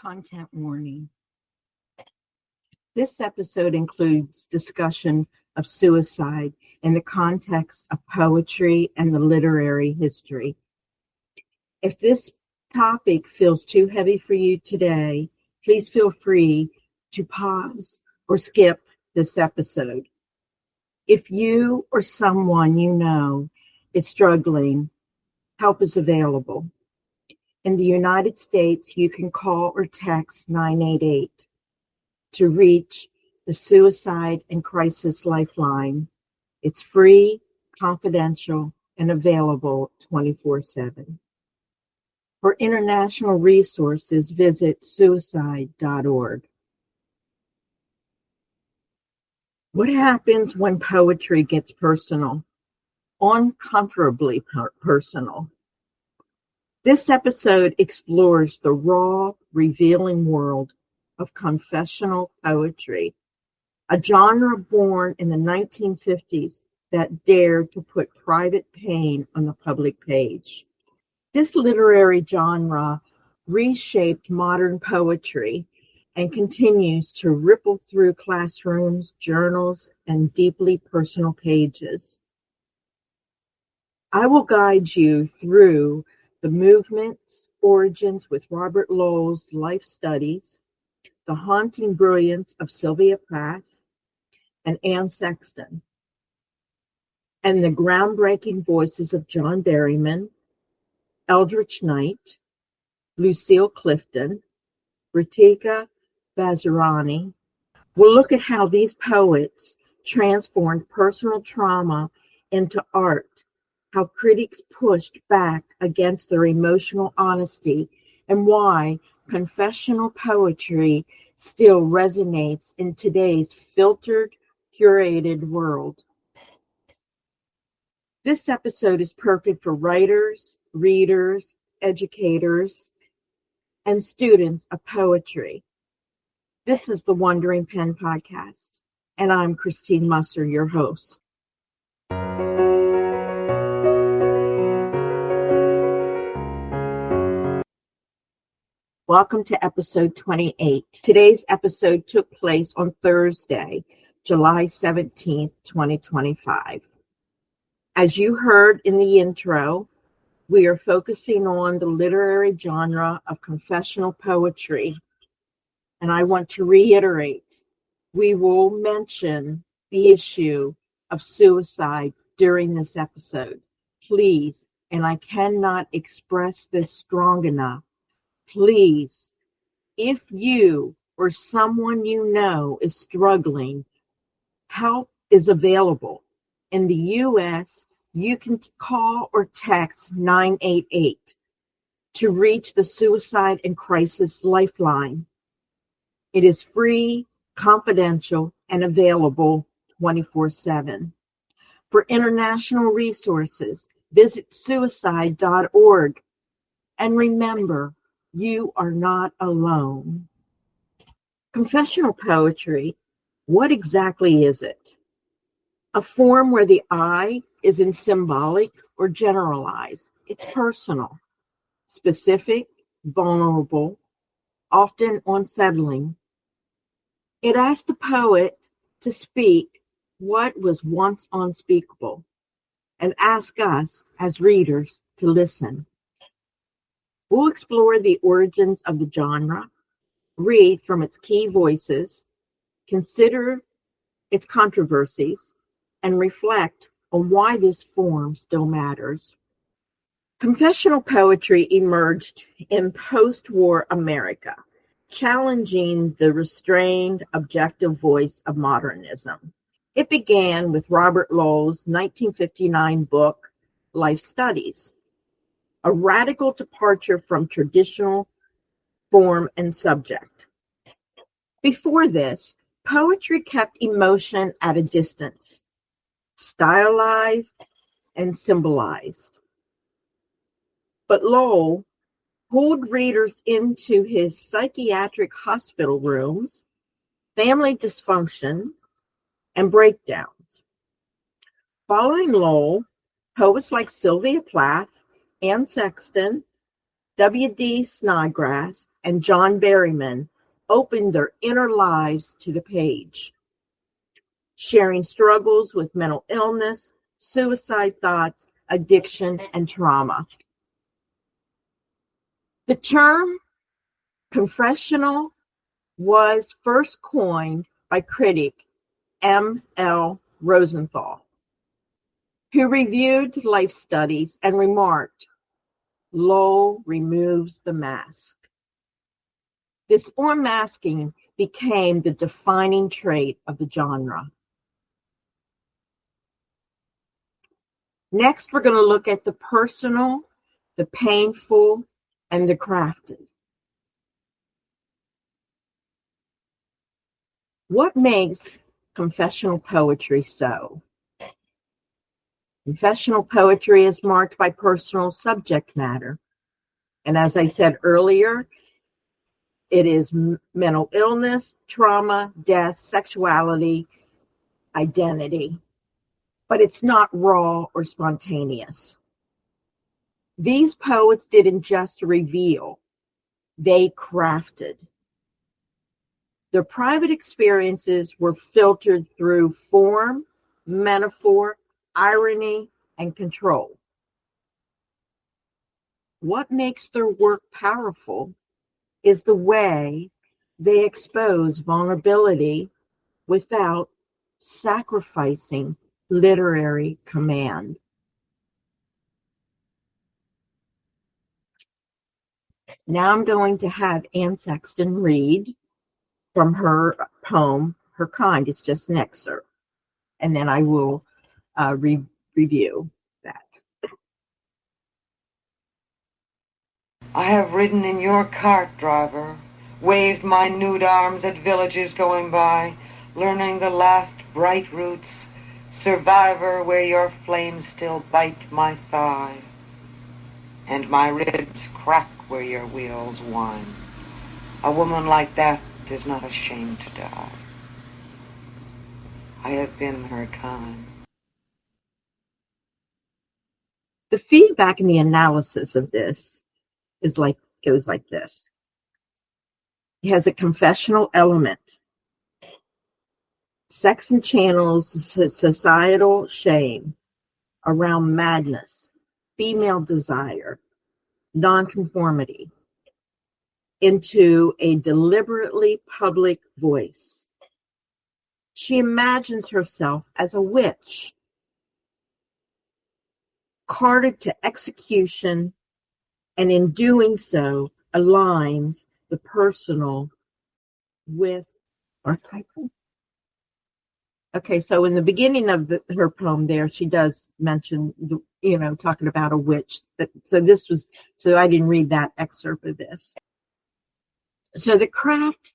Content warning. This episode includes discussion of suicide in the context of poetry and the literary history. If this topic feels too heavy for you today, please feel free to pause or skip this episode. If you or someone you know is struggling, help is available. In the United States, you can call or text 988 to reach the Suicide and Crisis Lifeline. It's free, confidential, and available 24/7. For international resources, visit suicide.org. What happens when poetry gets personal? Uncomfortably personal. This episode explores the raw, revealing world of confessional poetry, a genre born in the 1950s that dared to put private pain on the public page. This literary genre reshaped modern poetry and continues to ripple through classrooms, journals, and deeply personal pages. I will guide you through the movement's origins with Robert Lowell's life studies, the haunting brilliance of Sylvia Plath and Anne Sexton, and the groundbreaking voices of John Berryman, Etheridge Knight, Lucille Clifton, Reetika Vazirani. We'll look at how these poets transformed personal trauma into art, how critics pushed back against their emotional honesty, and why confessional poetry still resonates in today's filtered, curated world. This episode is perfect for writers, readers, educators, and students of poetry. This is the Wandering Pen Podcast, and I'm Christine Musser, your host. Welcome to episode 28. Today's episode took place on Thursday, July 17th, 2025. As you heard in the intro, we are focusing on the literary genre of confessional poetry. And I want to reiterate, we will mention the issue of suicide during this episode. Please, and I cannot express this strong enough, please, if you or someone you know is struggling, help is available. In the U.S., you can call or text 988 to reach the Suicide and Crisis Lifeline. It is free, confidential, and available 24/7. For international resources, visit suicide.org. And remember, you are not alone. Confessional poetry, what exactly is it? A form where the I isn't symbolic or generalized. It's personal, specific, vulnerable, often unsettling. It asks the poet to speak what was once unspeakable and ask us as readers to listen. We'll explore the origins of the genre, read from its key voices, consider its controversies, and reflect on why this form still matters. Confessional poetry emerged in post-war America, challenging the restrained, objective voice of modernism. It began with Robert Lowell's 1959 book, Life Studies, a radical departure from traditional form and subject. Before this, poetry kept emotion at a distance, stylized and symbolized. But Lowell pulled readers into his psychiatric hospital rooms, family dysfunction, and breakdowns. Following Lowell, poets like Sylvia Plath, Anne Sexton, W.D. Snodgrass, and John Berryman opened their inner lives to the page, sharing struggles with mental illness, suicide thoughts, addiction, and trauma. The term confessional was first coined by critic M.L. Rosenthal, who reviewed life studies and remarked, Lowell removes the mask. This unmasking became the defining trait of the genre. Next, we're going to look at the personal, the painful, and the crafted. What makes confessional poetry so? Confessional poetry is marked by personal subject matter. And as I said earlier, it is mental illness, trauma, death, sexuality, identity. But it's not raw or spontaneous. These poets didn't just reveal, they crafted. Their private experiences were filtered through form, metaphor, irony, and control. What makes their work powerful is the way they expose vulnerability without sacrificing literary command. Now I'm going to have Anne Sexton read from her poem, Her Kind. It's just an excerpt. And then I will review that. I have ridden in your cart, driver, waved my nude arms at villages going by, learning the last bright roots, survivor where your flames still bite my thigh, and my ribs crack where your wheels whine. A woman like that is not ashamed to die. I have been her kind. The feedback and the analysis of this goes like this. It has a confessional element. Sexton channels societal shame around madness, female desire, nonconformity into a deliberately public voice. She imagines herself as a witch, carted to execution, and in doing so aligns the personal with archetypal. Okay, so in the beginning of her poem there, she does mention, talking about a witch. So I didn't read that excerpt of this. So the craft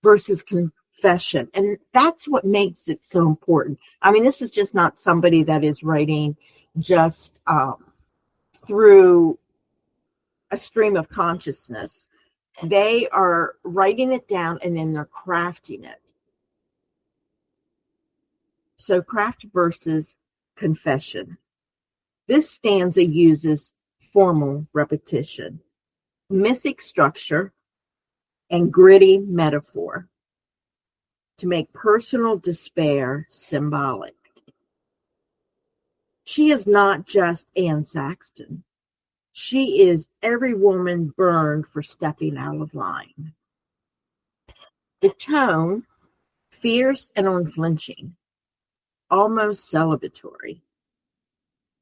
versus confession, and that's what makes it so important. I mean, this is just not somebody that is writing just through a stream of consciousness. They are writing it down and then they're crafting it. So craft versus confession. This stanza uses formal repetition, mythic structure, and gritty metaphor to make personal despair symbolic. She is not just Anne Sexton. She is every woman burned for stepping out of line. The tone, fierce and unflinching, almost celebratory,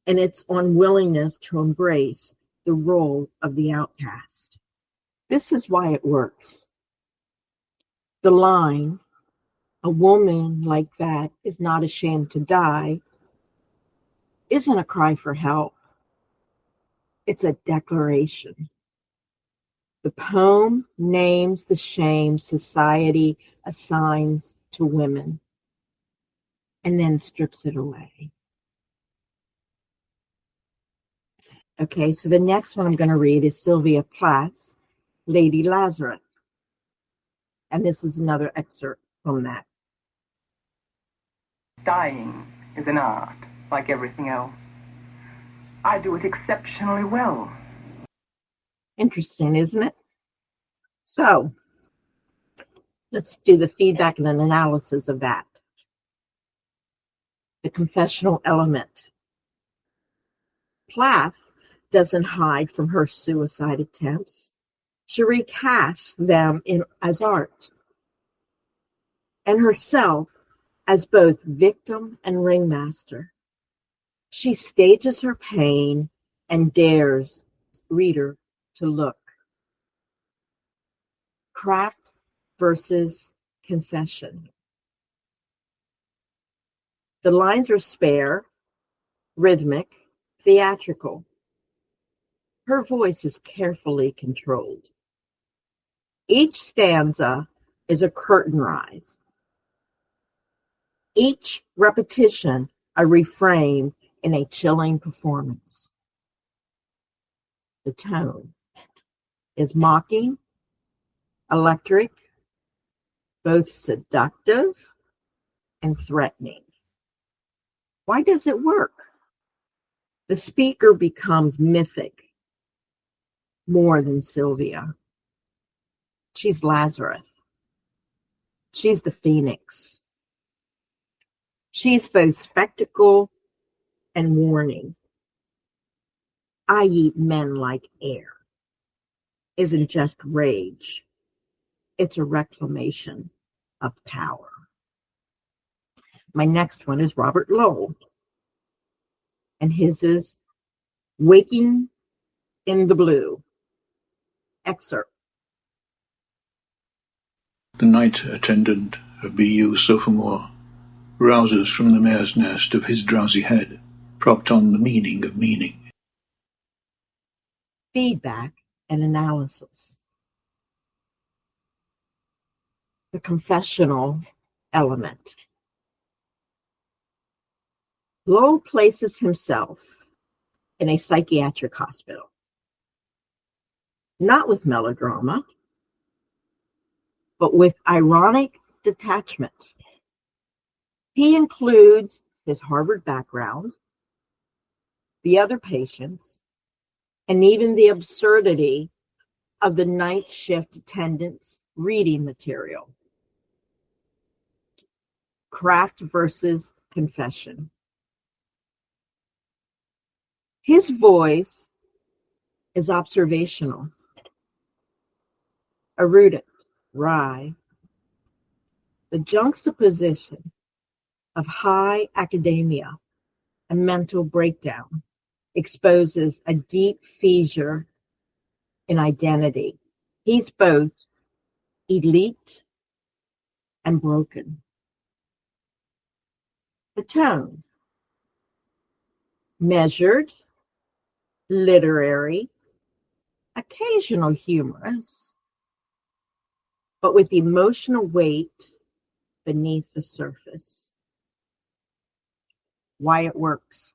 and its unwillingness to embrace the role of the outcast. This is why it works. The line, a woman like that is not ashamed to die, isn't a cry for help. It's a declaration. The poem names the shame society assigns to women and then strips it away. Okay, so the next one I'm going to read is Sylvia Plath's Lady Lazarus. And this is another excerpt from that. Dying is an art, like everything else. I do it exceptionally well. Interesting, isn't it? So let's do the feedback and an analysis of that. The confessional element. Plath doesn't hide from her suicide attempts. She recasts them as art, and herself as both victim and ringmaster. She stages her pain and dares reader to look. Craft versus confession. The lines are spare, rhythmic, theatrical. Her voice is carefully controlled. Each stanza is a curtain rise. Each repetition a refrain in a chilling performance. The tone is mocking, electric, both seductive and threatening. Why does it work? The speaker becomes mythic more than Sylvia. She's Lazarus. She's the phoenix. She's both spectacle and warning. I eat men like air isn't just rage. It's a reclamation of power. My next one is Robert Lowell, and his is Waking in the Blue. Excerpt. The night attendant, a BU sophomore, rouses from the mare's nest of his drowsy head, propped on the meaning of meaning. Feedback and analysis. The confessional element. Lowell places himself in a psychiatric hospital, not with melodrama, but with ironic detachment. He includes his Harvard background, the other patients, and even the absurdity of the night shift attendants' reading material. Craft versus confession. His voice is observational, erudite, wry. The juxtaposition of high academia and mental breakdown exposes a deep fissure in identity. He's both elite and broken. The tone, measured, literary, occasional humorous, but with emotional weight beneath the surface. Why it works.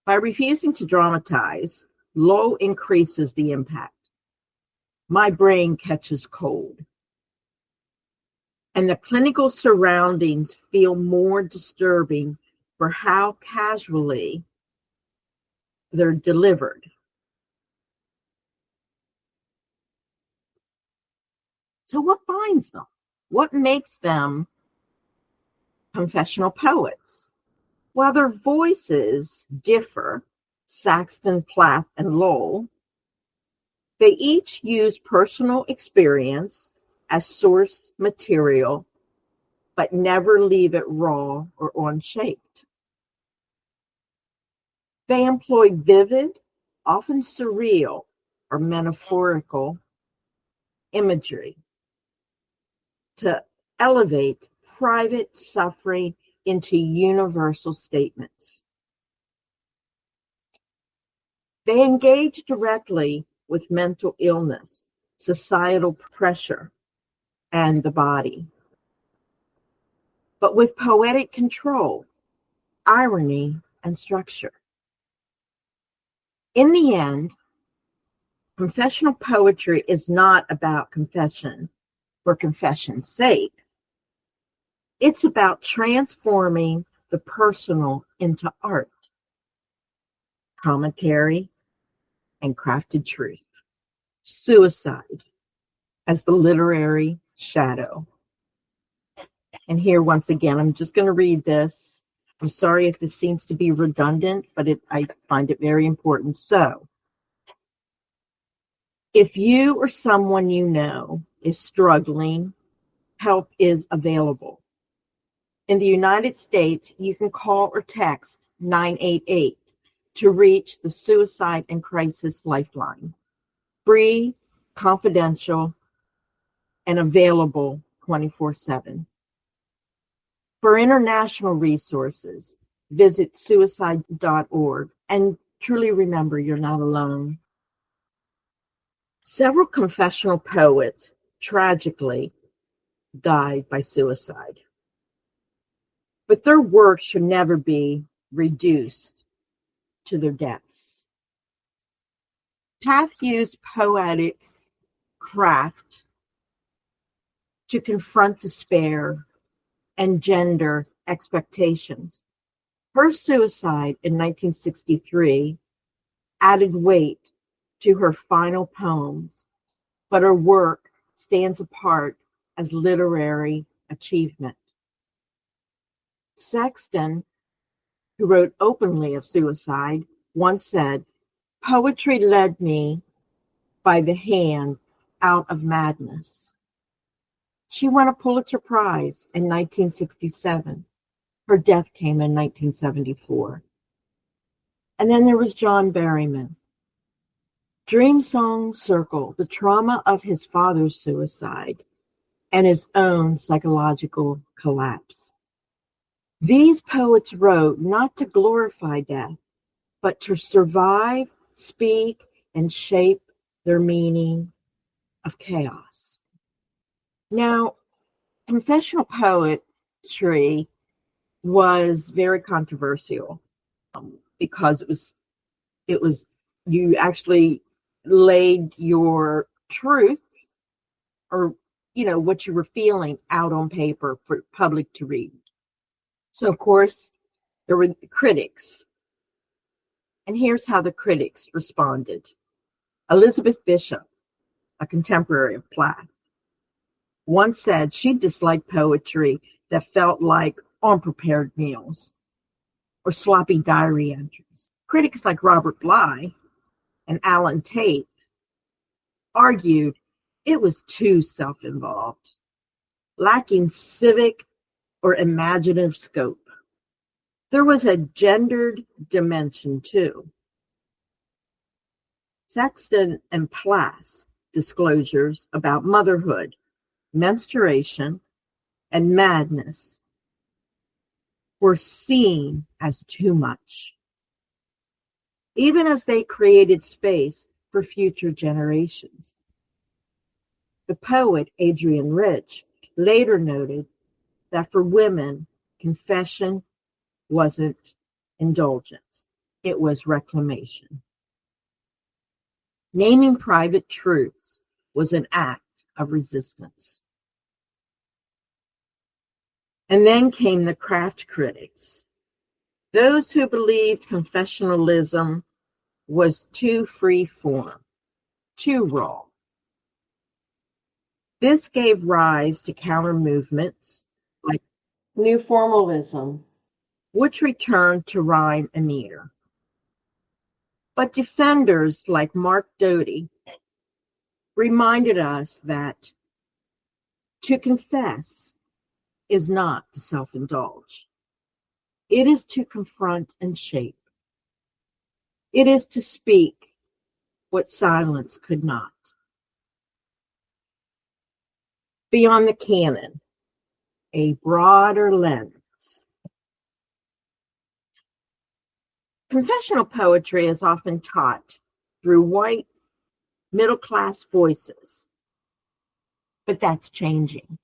By refusing to dramatize, Lowell increases the impact. My brain catches cold. And the clinical surroundings feel more disturbing for how casually they're delivered. So what binds them? What makes them confessional poets? While their voices differ, Sexton, Plath, and Lowell, they each use personal experience as source material, but never leave it raw or unshaped. They employ vivid, often surreal or metaphorical imagery to elevate private suffering into universal statements. They engage directly with mental illness, societal pressure, and the body, but with poetic control, irony, and structure. In the end, confessional poetry is not about confession for confession's sake. It's about transforming the personal into art, commentary, and crafted truth. Suicide as the literary shadow. And here, once again, I'm just going to read this. I'm sorry if this seems to be redundant, but I find it very important. So, if you or someone you know is struggling, help is available. In the United States, you can call or text 988 to reach the Suicide and Crisis Lifeline. Free, confidential, and available 24/7. For international resources, visit suicide.org and truly remember you're not alone. Several confessional poets tragically died by suicide, but their work should never be reduced to their deaths. Plath used poetic craft to confront despair and gender expectations. Her suicide in 1963 added weight to her final poems, but her work stands apart as literary achievement. Sexton, who wrote openly of suicide, once said, "Poetry led me by the hand out of madness." She won a Pulitzer Prize in 1967. Her death came in 1974. And then there was John Berryman. Dream songs circle the trauma of his father's suicide and his own psychological collapse. These poets wrote not to glorify death, but to survive, speak, and shape their meaning of chaos. Now, confessional poetry was very controversial because it was you actually laid your truths or what you were feeling out on paper for public to read. So of course there were the critics, and here's how the critics responded. Elizabeth Bishop, a contemporary of Plath, once said she disliked poetry that felt like unprepared meals or sloppy diary entries. Critics like Robert Lowell and Alan Tate argued it was too self-involved, lacking civic or imaginative scope. There was a gendered dimension too. Sexton and Plath's disclosures about motherhood, menstruation, and madness were seen as too much, even as they created space for future generations. The poet Adrienne Rich later noted that for women, confession wasn't indulgence, it was reclamation. Naming private truths was an act of resistance. And then came the craft critics, those who believed confessionalism was too free form, too raw. This gave rise to counter movements like New Formalism, which returned to rhyme and meter. But defenders like Mark Doty reminded us that to confess is not to self-indulge. It is to confront and shape. It is to speak what silence could not. Beyond the canon, a broader lens. Confessional poetry is often taught through white, middle-class voices, but that's changing.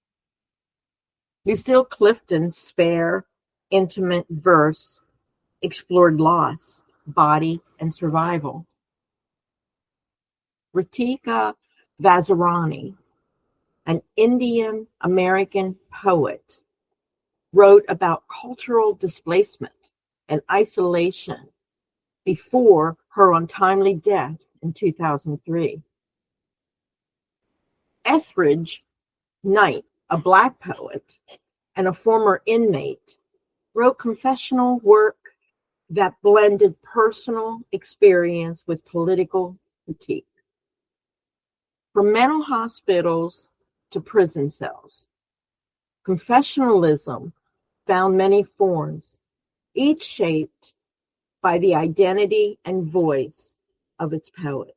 Lucille Clifton's spare, intimate verse explored loss, body, and survival. Reetika Vazirani, an Indian American poet, wrote about cultural displacement and isolation before her untimely death in 2003. Etheridge Knight, a Black poet and a former inmate, wrote confessional work that blended personal experience with political critique. From mental hospitals to prison cells, confessionalism found many forms, each shaped by the identity and voice of its poet.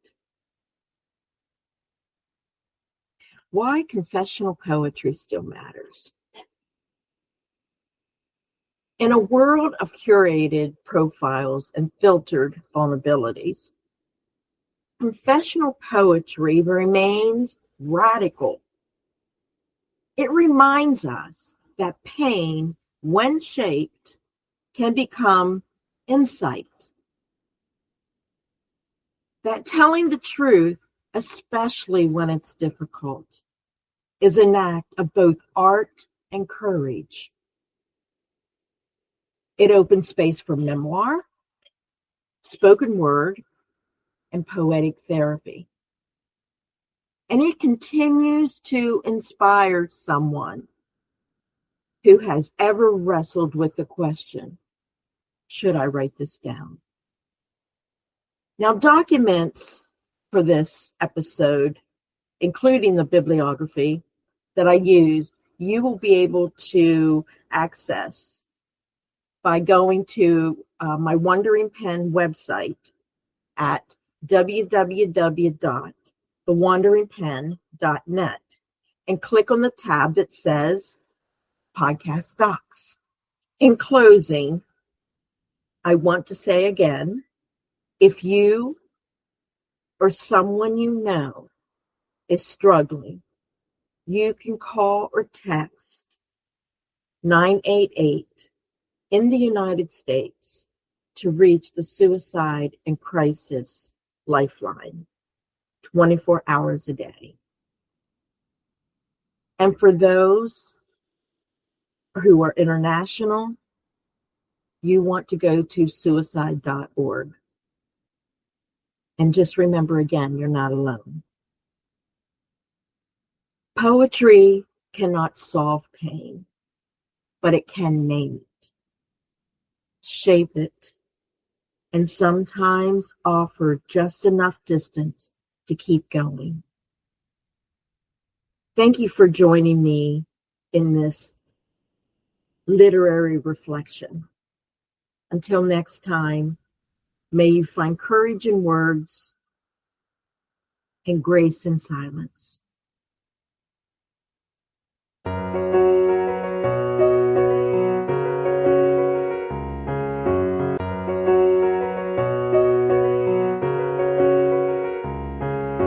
Why confessional poetry still matters. In a world of curated profiles and filtered vulnerabilities, confessional poetry remains radical. It reminds us that pain, when shaped, can become insight. That telling the truth, especially when it's difficult, is an act of both art and courage. It opens space for memoir, spoken word, and poetic therapy. And it continues to inspire someone who has ever wrestled with the question, should I write this down? Now, documents for this episode, including the bibliography that I used, you will be able to access by going to my Wandering Pen website at www.thewanderingpen.net and click on the tab that says Podcast Docs. In closing, I want to say again, if you or someone you know is struggling, you can call or text 988 in the United States to reach the Suicide and Crisis Lifeline 24 hours a day. And for those who are international, you want to go to suicide.org. And just remember again, you're not alone. Poetry cannot solve pain, but it can name it, shape it, and sometimes offer just enough distance to keep going. Thank you for joining me in this literary reflection. Until next time, may you find courage in words and grace in silence.